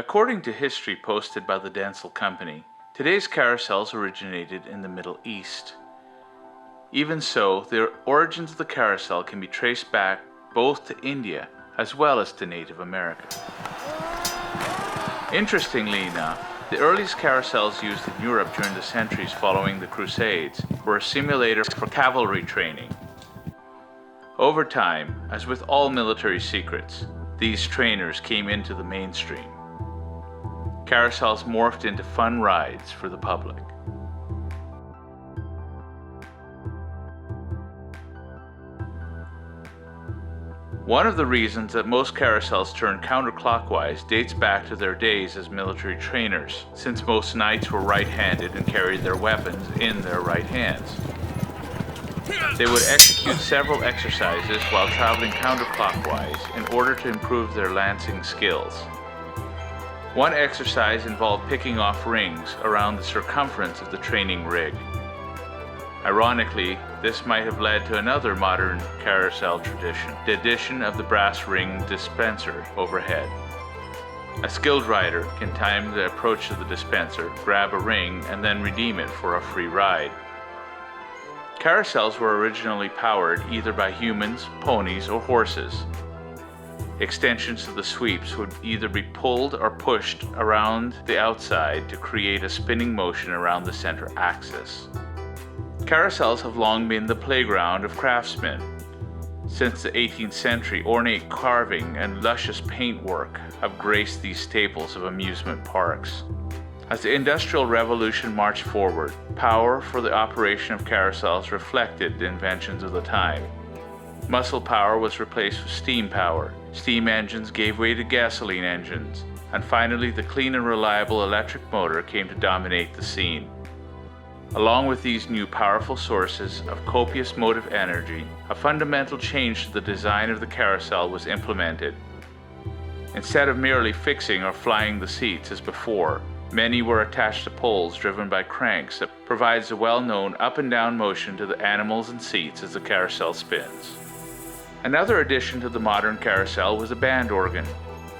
According to history posted by the Dentzel company, today's carousels originated in the Middle East. Even so, the origins of the carousel can be traced back both to India as well as to Native America. Interestingly enough, the earliest carousels used in Europe during the centuries following the Crusades were a simulator for cavalry training. Over time, as with all military secrets, these trainers came into the mainstream. Carousels morphed into fun rides for the public. One of the reasons that most carousels turn counterclockwise dates back to their days as military trainers, since most knights were right-handed and carried their weapons in their right hands. They would execute several exercises while traveling counterclockwise in order to improve their lancing skills. One exercise involved picking off rings around the circumference of the training rig. Ironically, this might have led to another modern carousel tradition, the addition of the brass ring dispenser overhead. A skilled rider can time the approach to the dispenser, grab a ring, and then redeem it for a free ride. Carousels were originally powered either by humans, ponies, or horses. Extensions to the sweeps would either be pulled or pushed around the outside to create a spinning motion around the center axis. Carousels have long been the playground of craftsmen. Since the 18th century, ornate carving and luscious paintwork have graced these staples of amusement parks. As the Industrial Revolution marched forward, power for the operation of carousels reflected the inventions of the time. Muscle power was replaced with steam power. Steam engines gave way to gasoline engines, and finally the clean and reliable electric motor came to dominate the scene. Along with these new powerful sources of copious motive energy, a fundamental change to the design of the carousel was implemented. Instead of merely fixing or flying the seats as before, many were attached to poles driven by cranks that provides the well-known up and down motion to the animals and seats as the carousel spins. Another addition to the modern carousel was a band organ.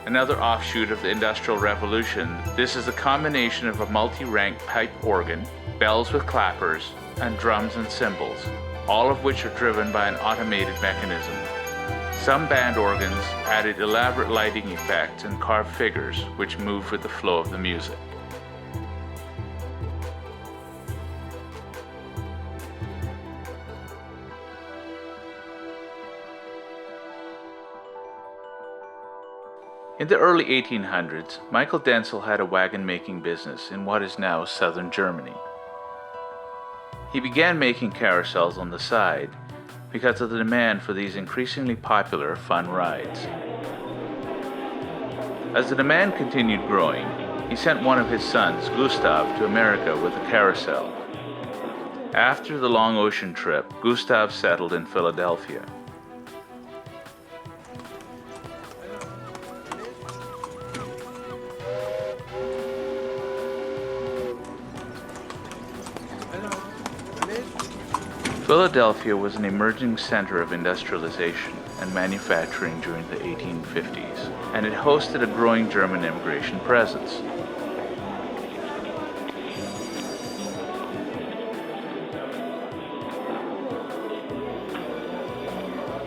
Another offshoot of the Industrial Revolution, this is a combination of a multi-rank pipe organ, bells with clappers, and drums and cymbals, all of which are driven by an automated mechanism. Some band organs added elaborate lighting effects and carved figures which moved with the flow of the music. In the early 1800s, Michael Dentzel had a wagon-making business in what is now southern Germany. He began making carousels on the side because of the demand for these increasingly popular fun rides. As the demand continued growing, he sent one of his sons, Gustav, to America with a carousel. After the long ocean trip, Gustav settled in Philadelphia. Philadelphia was an emerging center of industrialization and manufacturing during the 1850s, and it hosted a growing German immigration presence.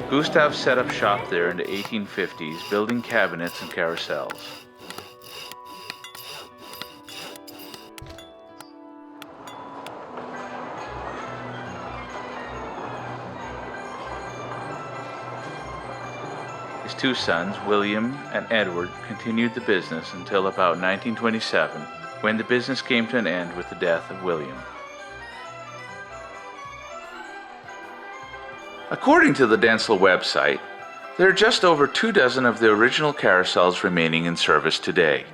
Gustav set up shop there in the 1850s, building cabinets and carousels. His two sons, William and Edward, continued the business until about 1927, when the business came to an end with the death of William. According to the Dentzel website, there are just over 24 of the original carousels remaining in service today.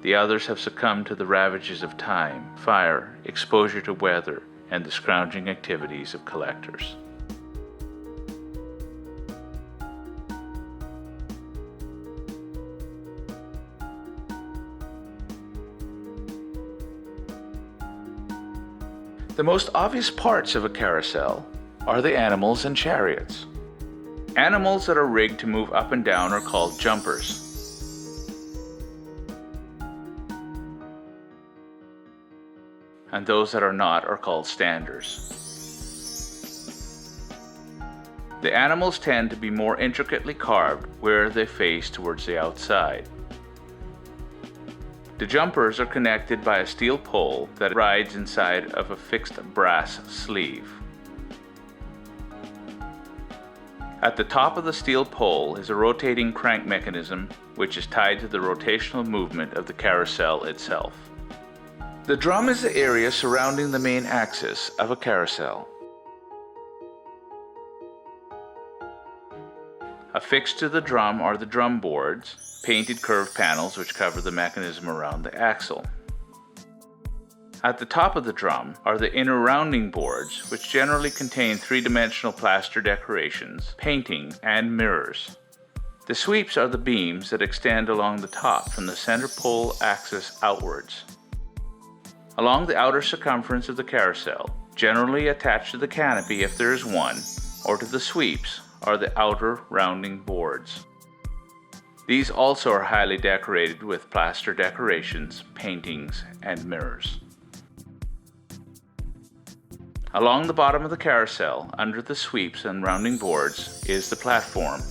The others have succumbed to the ravages of time, fire, exposure to weather, and the scrounging activities of collectors. The most obvious parts of a carousel are the animals and chariots. Animals that are rigged to move up and down are called jumpers. and those that are not are called standers. The animals tend to be more intricately carved where they face towards the outside. The jumpers are connected by a steel pole that rides inside of a fixed brass sleeve. At the top of the steel pole is a rotating crank mechanism which is tied to the rotational movement of the carousel itself. The drum is the area surrounding the main axis of a carousel. Affixed to the drum are the drum boards, painted curved panels which cover the mechanism around the axle. At the top of the drum are the inner rounding boards, which generally contain three-dimensional plaster decorations, painting, and mirrors. The sweeps are the beams that extend along the top from the center pole axis outwards. Along the outer circumference of the carousel, generally attached to the canopy if there is one, or to the sweeps, are the outer rounding boards. These also are highly decorated with plaster decorations, paintings, and mirrors. Along the bottom of the carousel, under the sweeps and rounding boards, is the platform.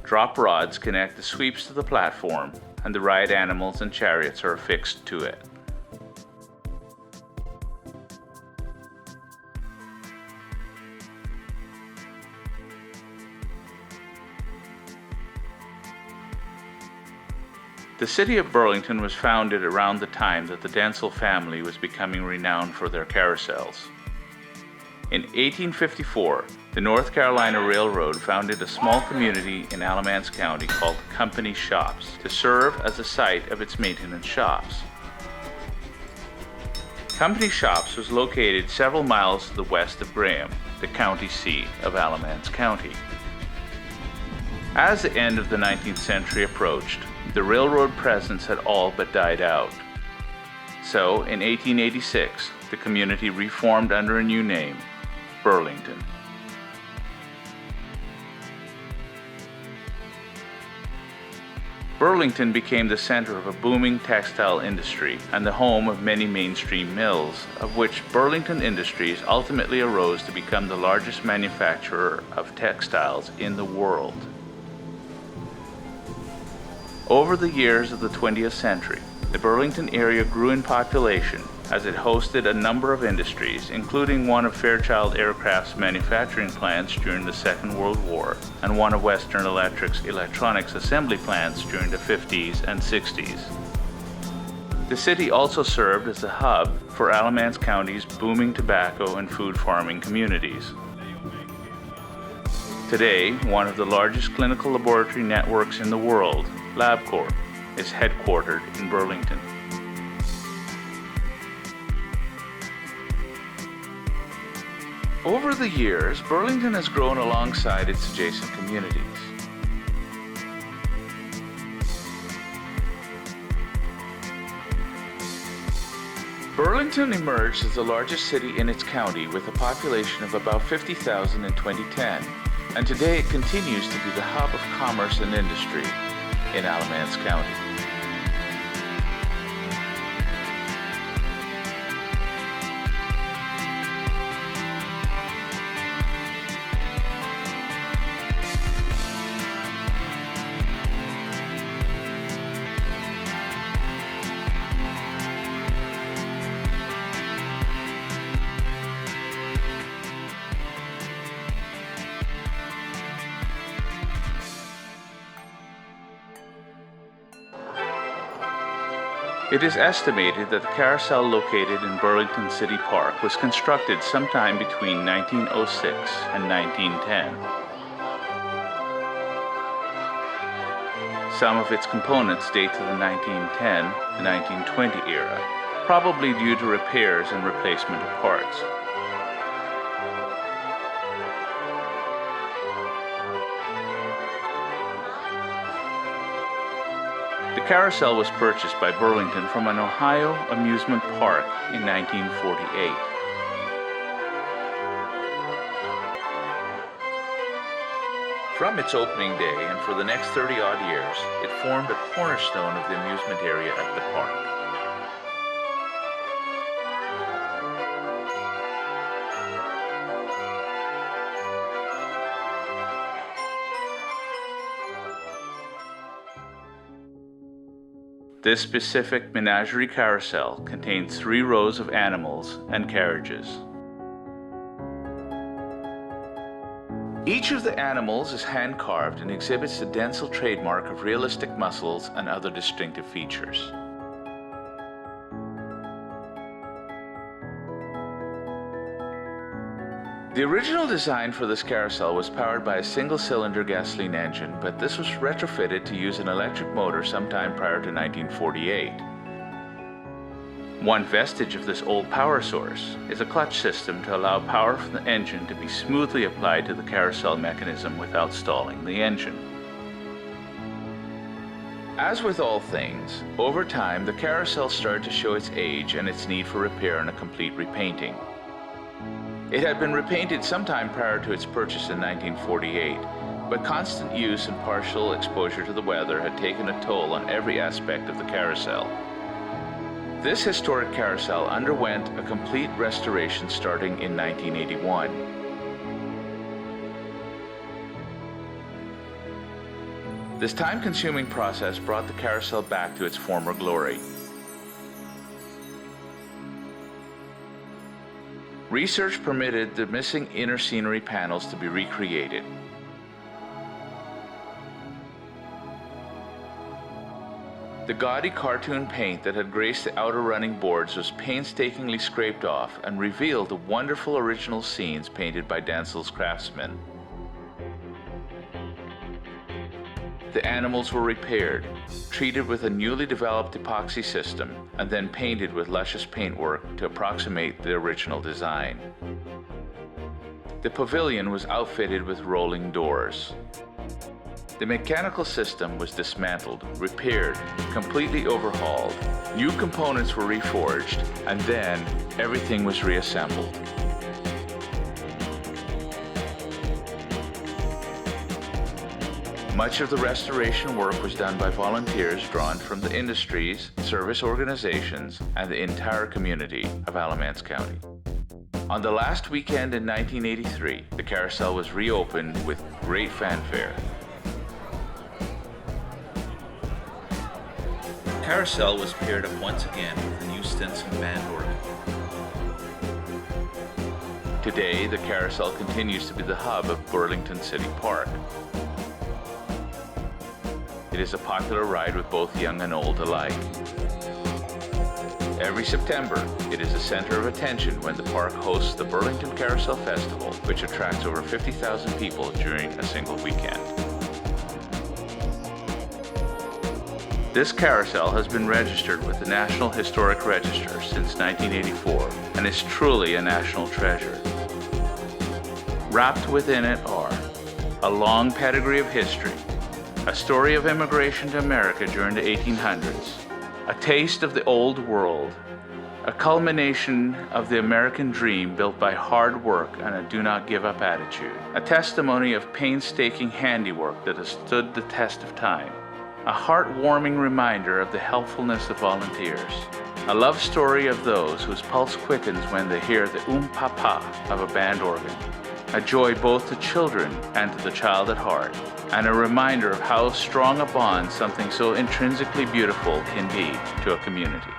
Drop rods connect the sweeps to the platform, and the ride animals and chariots are affixed to it. The city of Burlington was founded around the time that the Dentzel family was becoming renowned for their carousels. In 1854, the North Carolina Railroad founded a small community in Alamance County called Company Shops to serve as the site of its maintenance shops. Company Shops was located several miles to the west of Graham, the county seat of Alamance County. As the end of the 19th century approached, the railroad presence had all but died out. So, in 1886, the community reformed under a new name, Burlington. Burlington became the center of a booming textile industry and the home of many mainstream mills, of which Burlington Industries ultimately arose to become the largest manufacturer of textiles in the world. Over the years of the 20th century, the Burlington area grew in population as it hosted a number of industries, including one of Fairchild Aircraft's manufacturing plants during the Second World War and one of Western Electric's electronics assembly plants during the 50s and 60s. The city also served as a hub for Alamance County's booming tobacco and food farming communities. Today, one of the largest clinical laboratory networks in the world, LabCorp, is headquartered in Burlington. Over the years, Burlington has grown alongside its adjacent communities. Burlington emerged as the largest city in its county with a population of about 50,000 in 2010, and today it continues to be the hub of commerce and industry in Alamance County. It is estimated that the carousel located in Burlington City Park was constructed sometime between 1906 and 1910. Some of its components date to the 1910 to 1920 era, probably due to repairs and replacement of parts. The carousel was purchased by Burlington from an Ohio amusement park in 1948. From its opening day and for the next 30-odd years, it formed a cornerstone of the amusement area at the park. This specific menagerie carousel contains 3 rows of animals and carriages. Each of the animals is hand-carved and exhibits the Dentzel trademark of realistic muscles and other distinctive features. The original design for this carousel was powered by a single-cylinder gasoline engine, but this was retrofitted to use an electric motor sometime prior to 1948. One vestige of this old power source is a clutch system to allow power from the engine to be smoothly applied to the carousel mechanism without stalling the engine. As with all things, over time the carousel started to show its age and its need for repair and a complete repainting. It had been repainted sometime prior to its purchase in 1948, but constant use and partial exposure to the weather had taken a toll on every aspect of the carousel. This historic carousel underwent a complete restoration starting in 1981. This time-consuming process brought the carousel back to its former glory. Research permitted the missing inner scenery panels to be recreated. The gaudy cartoon paint that had graced the outer running boards was painstakingly scraped off and revealed the wonderful original scenes painted by Dentzel's craftsmen. The animals were repaired, treated with a newly developed epoxy system, and then painted with luscious paintwork to approximate the original design. The pavilion was outfitted with rolling doors. The mechanical system was dismantled, repaired, completely overhauled, new components were reforged, and then everything was reassembled. Much of the restoration work was done by volunteers drawn from the industries, service organizations, and the entire community of Alamance County. On the last weekend in 1983, the carousel was reopened with great fanfare. The carousel was paired up once again with a new Stinson band organ. Today, the carousel continues to be the hub of Burlington City Park. It is a popular ride with both young and old alike. Every September, it is the center of attention when the park hosts the Burlington Carousel Festival, which attracts over 50,000 people during a single weekend. This carousel has been registered with the National Historic Register since 1984 and is truly a national treasure. Wrapped within it are a long pedigree of history, a story of immigration to America during the 1800s, a taste of the old world, a culmination of the American dream built by hard work and a do-not-give-up attitude, a testimony of painstaking handiwork that has stood the test of time, a heartwarming reminder of the helpfulness of volunteers, a love story of those whose pulse quickens when they hear the pa of a band organ, a joy both to children and to the child at heart, and a reminder of how strong a bond something so intrinsically beautiful can be to a community.